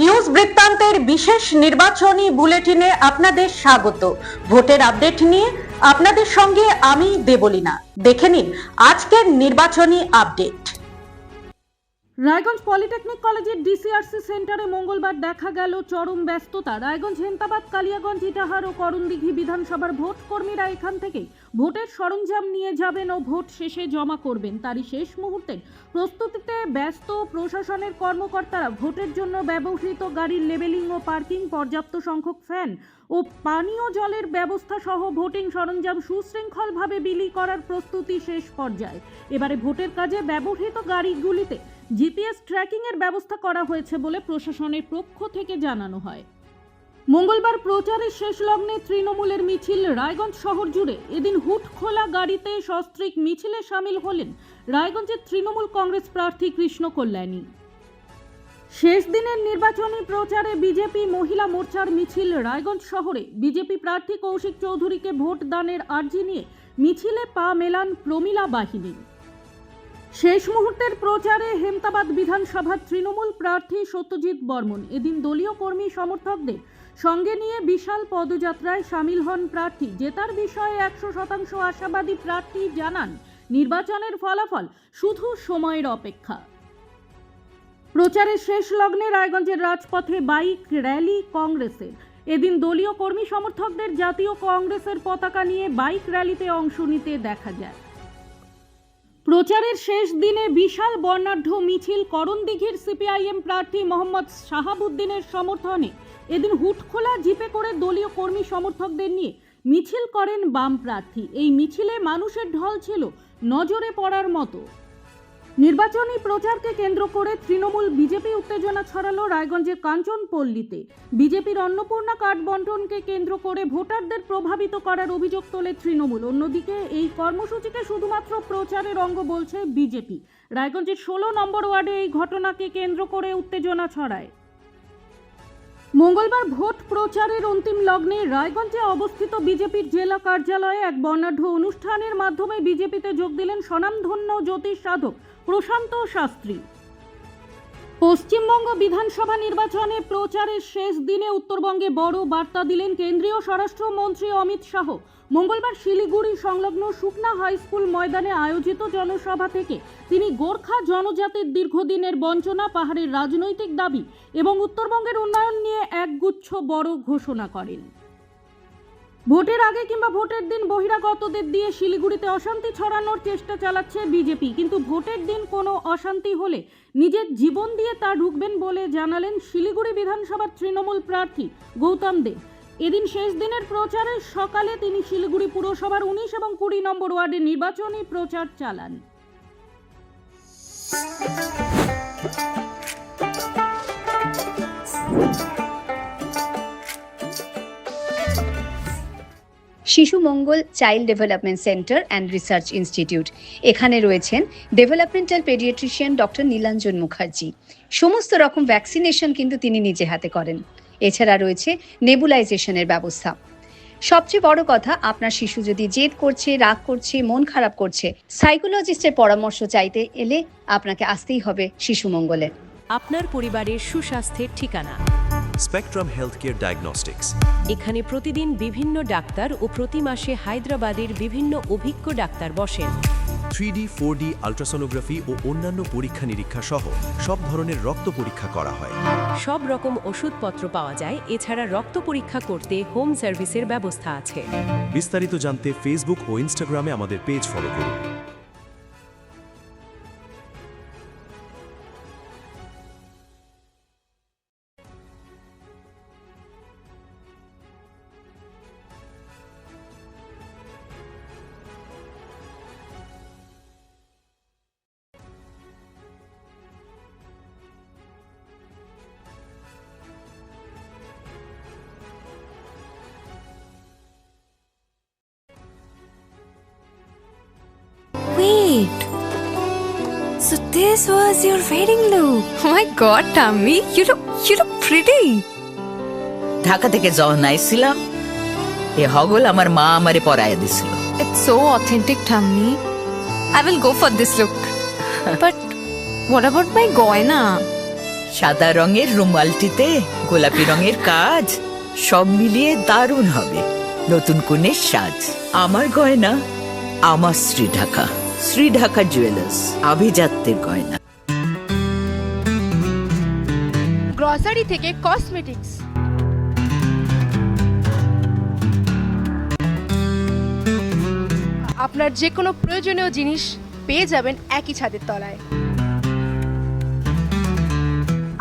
News বৃত্তান্তের বিশেষ নির্বাচনী বুলেটিনে আপনাদের স্বাগত। ভোটের আপডেট নিয়ে আপনাদের সঙ্গে আমি দেবলীনা। দেখে নিন আজকের নির্বাচনী আপডেট। রায়গঞ্জ পলিটেকনিক কলেজের ডিসিআরসি সেন্টারে মঙ্গলবার দেখা গেল চরম ব্যস্ততা। রায়গঞ্জ, হেমতাবাদ, কালিয়াগঞ্জ, ইটাহার ও করণদিঘি বিধানসভার ভোট কর্মীরা এখান থেকে ভোটের সরঞ্জাম নিয়ে যাবেন ও ভোট শেষে জমা করবেন। তারই শেষ মুহূর্তের প্রস্তুতিতে ব্যস্ত প্রশাসনের কর্মকর্তারা। ভোটের জন্য ব্যবহৃত গাড়ির লেবেলিং ও পার্কিং, পর্যাপ্ত সংখ্যক ফ্যান ও পানীয় জলের ব্যবস্থা সহ ভোটিং সরঞ্জাম সুশৃঙ্খলভাবে বিলি করার প্রস্তুতি শেষ পর্যায়ে। এবারে ভোটের কাজে ব্যবহৃত গাড়িগুলিতে জিপিএস ট্র্যাকিং এর ব্যবস্থা করা হয়েছে বলে প্রশাসনের পক্ষ থেকে জানানো হয়। মঙ্গলবার প্রচারের শেষ লগ্নে তৃণমূলের মিছিল রায়গঞ্জ শহর জুড়ে। এদিন হুড খোলা গাড়িতে সস্ত্রীক মিছিলে সামিল হলেন রায়গঞ্জের তৃণমূল কংগ্রেস প্রার্থী কৃষ্ণ কল্যাণী। শেষ দিনের নির্বাচনী প্রচারে বিজেপি মহিলা মোর্চার মিছিল রায়গঞ্জ শহরে। বিজেপি প্রার্থী কৌশিক চৌধুরীকে ভোট দানের আর্জি নিয়ে মিছিলে পা মেলান প্রমীলা বাহিনী। শেষ মুহূর্তের প্রচারে হেমতাবাদ বিধানসভার তৃণমূল প্রার্থী সত্যজিৎ বর্মন। এদিন দলীয় কর্মী সমর্থকদের সঙ্গে নিয়ে বিশাল পদযাত্রায় সামিল হন প্রার্থী। জেতার বিষয়ে 100% আশাবাদী প্রার্থী জানান, নির্বাচনের ফলাফল শুধু সময়ের অপেক্ষা। প্রচারের শেষ লগ্নে রায়গঞ্জের রাজপথে বাইক র্যালি কংগ্রেসের। এদিন দলীয় কর্মী সমর্থকদের জাতীয় কংগ্রেসের পতাকা নিয়ে বাইক র্যালিতে অংশ নিতে দেখা যায়। প্রচারের শেষ দিনে বিশাল বর্ণাঢ্য মিছিল করণদিঘির সিপিআইএম প্রার্থী মোহাম্মদ শাহাবুদ্দিনের সমর্থনে। এদিন হুটখোলা জিপে করে দলীয় কর্মী সমর্থকদের নিয়ে মিছিল করেন বাম প্রার্থী। এই মিছিলে মানুষের ঢল ছিল নজরে পড়ার মতো। নির্বাচনী প্রচারকে কেন্দ্র করে তৃণমূল বিজেপি উত্তেজনা ছড়ালো রায়গঞ্জের কাঞ্চনপল্লীতে। বিজেপির অন্নপূর্ণা কার্ড বন্টনকে কেন্দ্র করে ভোটারদের প্রভাবিত করার অভিযোগ তোলে তৃণমূল। অন্যদিকে এই কর্মসূচিকে শুধুমাত্র প্রচারের অঙ্গ বলছে বিজেপি। রায়গঞ্জের 16 নম্বর ওয়ার্ডে এই ঘটনাকে কেন্দ্র করে উত্তেজনা ছড়ায়। মঙ্গলবার ভোট প্রচারের অন্তিম লগ্নে রায়গঞ্জে অবস্থিত বিজেপির জেলা কার্যালয়ে এক বর্ণাঢ্য অনুষ্ঠানের মাধ্যমে বিজেপিতে যোগ দিলেন স্বনামধন্য জ্যোতিষ সাধক প্রশান্ত শাস্ত্রী। পশ্চিমবঙ্গ বিধানসভা নির্বাচনে প্রচারের শেষ দিনে উত্তরবঙ্গে বড় বার্তা দিলেন কেন্দ্রীয় স্বরাষ্ট্রমন্ত্রী অমিত শাহ। মঙ্গলবার শিলিগুড়ি সংলগ্ন সুকনা হাই স্কুল ময়দানে আয়োজিত জনসভা থেকে তিনি গোর্খা জনজাতির দীর্ঘদিনের বঞ্চনা, পাহাড়ের রাজনৈতিক দাবি এবং উত্তরবঙ্গের উন্নয়ন নিয়ে একগুচ্ছ বড় ঘোষণা করেন। ভোটের আগে কিংবা ভোটের দিন বহিরাগতদের দিয়ে শিলিগুড়িতে অশান্তি ছড়ানোর চেষ্টা চালাচ্ছে বিজেপি, কিন্তু ভোটের দিন কোনো অশান্তি হলে নিজের জীবন দিয়ে তা ঢুকবেন বলে জানালেন শিলিগুড়ি বিধানসভার তৃণমূল প্রার্থী গৌতম দেব। এদিন শেষ দিনের প্রচারের সকালে তিনি শিলিগুড়ি পুরসভার 19 এবং 20 নম্বর ওয়ার্ডে নির্বাচনী প্রচার চালান। শিশু মঙ্গল child development centre and research institute. এখানে রয়েছেন developmental paediatrician doctor Nilanjan Mukherjee. সমস্ত রকম ভ্যাকসিনেশন কিন্তু তিনি নিজে হাতে করেন। এছাড়া রয়েছে নেবুলাইজেশনের ব্যবস্থা। সবচেয়ে বড় কথা, আপনার শিশু যদি জেদ করছে, রাগ করছে, মন খারাপ করছে, সাইকোলজিস্টের পরামর্শ চাইতে এলে আপনাকে আসতেই হবে শিশু মঙ্গলে। আপনার পরিবারের সুস্বাস্থ্যের ঠিকানা স্পেকট্রাম হেলথকেয়ার ডায়াগনস্টিক্স। এখানে প্রতিদিন বিভিন্ন ডাক্তার ও প্রতি মাসে হায়দ্রাবাদের বিভিন্ন অভিজ্ঞ ডাক্তার বসেন। 3D, 4D আল্ট্রাসোনোগ্রাফি ও অন্যান্য পরীক্ষা নিরীক্ষা সহ সব ধরনের রক্ত পরীক্ষা করা হয়। সব রকম ওষুধপত্র পাওয়া যায়। এছাড়া রক্ত পরীক্ষা করতে হোম সার্ভিসের ব্যবস্থা আছে। বিস্তারিত জানতে ফেসবুক ও ইনস্টাগ্রামে আমাদের পেজ ফলো করুন। Wait. So this was your wedding look. Oh my god, Tammy, you look pretty. Dhaka থেকে যখন আইছিলাম এ হগল আমার মা আমারে পরাইয়া দিছিল। It's so authentic, Tammy. I will go for this look. But what about my goina? সাদা রঙের রুমালটিতে গোলাপি রঙের কাজ, সব মিলিয়ে দারুণ হবে। নতুন কনের সাজ, আমার গয়না, আমার শ্রীঢাকা। শ্রীঢাকা জুয়েলার্স, আভিজাত্যের গয়না। গ্রসারি থেকে কসমেটিক্স, আপনার যে কোনো প্রয়োজনীয় জিনিস পেয়ে যাবেন একই ছাদের তলায়।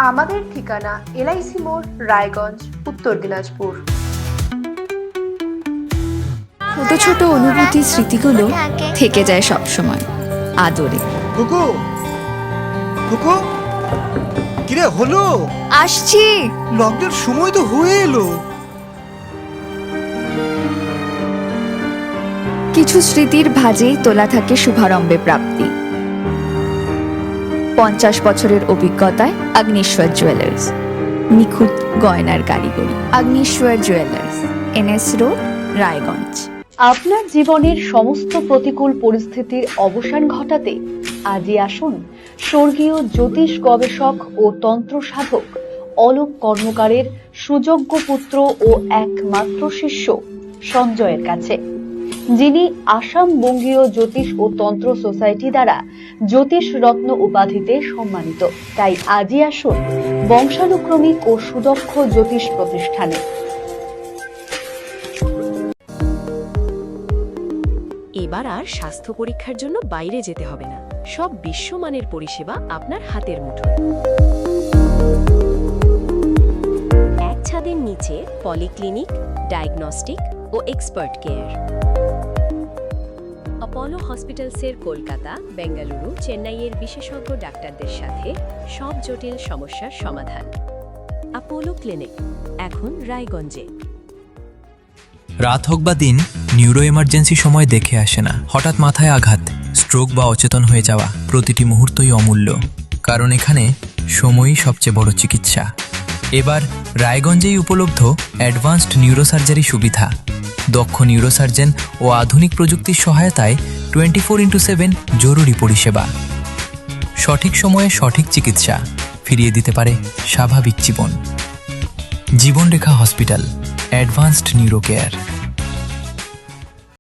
আমাদের ঠিকানা এলআইসি মোড়, রায়গঞ্জ, উত্তর দিনাজপুর। ছোট ছোট অনুভূতি, স্মৃতিগুলো থেকে যায় সব সময় আদরে। কুকু কুকু, কিরে হলো? আসছি। লকডাউন সময় তো হয়ে এলো। কিছু স্মৃতির ভাজেই তোলা থাকে শুভারম্ভে প্রাপ্তি। 50 বছরের অভিজ্ঞতায় অগ্নিশ্বর জুয়েলার্স, নিখুঁত গয়নার কারিগরি। Agnishwar jewellers, NS road, Raiganj. আপনার জীবনের সমস্ত প্রতিকূল পরিস্থিতির অবসান ঘটাতে আজই আসুন স্বর্গীয় জ্যোতিষ গবেষক ও তন্ত্র সাধক অলোক কর্মকারের সুযোগ্য পুত্র ও একমাত্র শিষ্য সঞ্জয়ের কাছে, যিনি আসাম বঙ্গীয় জ্যোতিষ ও তন্ত্র সোসাইটি দ্বারা জ্যোতিষ রত্ন উপাধিতে সম্মানিত। তাই আজই আসুন বংশানুক্রমিক ও সুদক্ষ জ্যোতিষ প্রতিষ্ঠানে। এবার আর স্বাস্থ্য পরীক্ষার জন্য বাইরে যেতে হবে না, সব বিশ্বমানের পরিষেবা আপনার হাতের মুঠোয়। এক ছাদের নিচে পলিক্লিনিক, ডায়াগনস্টিক ও এক্সপার্ট কেয়ার। অপোলো হসপিটালসের কলকাতা, বেঙ্গালুরু, চেন্নাইয়ের বিশেষজ্ঞ ডাক্তারদের সাথে সব জটিল সমস্যার সমাধান। অপোলো ক্লিনিক এখন রায়গঞ্জে। রাত হোক বা দিন, নিউরো এমার্জেন্সি সময় দেখে আসে না। হঠাৎ মাথায় আঘাত, স্ট্রোক বা অচেতন হয়ে যাওয়া, প্রতিটি মুহূর্তই অমূল্য, কারণ এখানে সময়ই সবচেয়ে বড় চিকিৎসা। এবার রায়গঞ্জেই উপলব্ধ অ্যাডভান্সড নিউরোসার্জারি সুবিধা। দক্ষ নিউরোসার্জন ও আধুনিক প্রযুক্তির সহায়তায় 24x7 জরুরি পরিষেবা। সঠিক সময়ে সঠিক চিকিৎসা ফিরিয়ে দিতে পারে স্বাভাবিক জীবন। জীবনরেখা হসপিটাল, অ্যাডভান্সড নিউরো কেয়ার।